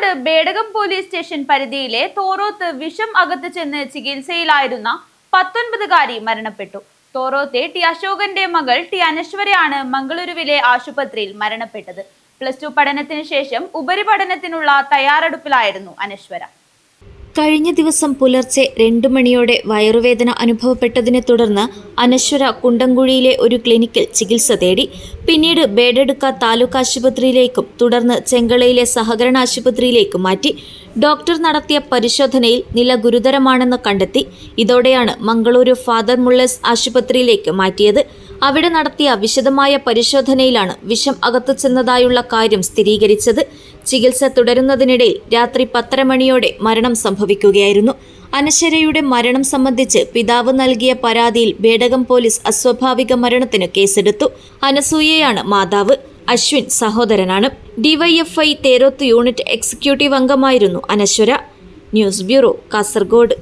Kozhikode Bedakam police station പരിധിയിലെ തോറോത്ത് വിഷം അകത്ത് ചെന്ന് ചികിത്സയിലായിരുന്ന 19-കാരി മരണപ്പെട്ടു. തോറോത്തെ ടി അശോകന്റെ മകൾ ടി അനശ്വരയാണ് മംഗളൂരുവിലെ ആശുപത്രിയിൽ മരണപ്പെട്ടത്. +2 പഠനത്തിന് ശേഷം ഉപരിപഠനത്തിനുള്ള തയ്യാറെടുപ്പിലായിരുന്നു അനശ്വര. കഴിഞ്ഞ ദിവസം പുലർച്ചെ 2 മണിയോടെ വയറുവേദന അനുഭവപ്പെട്ടതിനെ തുടർന്ന് അനശ്വര കുണ്ടംകുഴിയിലെ ഒരു ക്ലിനിക്കിൽ ചികിത്സ തേടി. പിന്നീട് ബേഡെടുക്ക താലൂക്ക് ആശുപത്രിയിലേക്കും തുടർന്ന് ചെങ്കളയിലെ സഹകരണ ആശുപത്രിയിലേക്കും മാറ്റി. ഡോക്ടർ നടത്തിയ പരിശോധനയിൽ നില ഗുരുതരമാണെന്ന് കണ്ടെത്തി. ഇതോടെയാണ് മംഗളൂരു ഫാദർ മുള്ളേഴ്സ് ആശുപത്രിയിലേക്ക് മാറ്റിയത്. അവിടെ നടത്തിയ വിശദമായ പരിശോധനയിലാണ് വിഷം അകത്തു ചെന്നതായുള്ള കാര്യം സ്ഥിരീകരിച്ചത്. ചികിത്സ തുടരുന്നതിനിടയിൽ രാത്രി 10:30 മണിയോടെ മരണം സംഭവിക്കുകയായിരുന്നു. അനശ്വരയുടെ മരണം സംബന്ധിച്ച് പിതാവ് നൽകിയ പരാതിയിൽ ബേഡകം പോലീസ് അസ്വാഭാവിക മരണത്തിന് കേസെടുത്തു. അനസൂയയാണ് മാതാവ്. അശ്വിൻ സഹോദരനാണ്. ഡിവൈഎഫ്ഐ തേരോത്ത് യൂണിറ്റ് എക്സിക്യൂട്ടീവ് അംഗമായിരുന്നു അനശ്വര. News bureau, Kasaragod.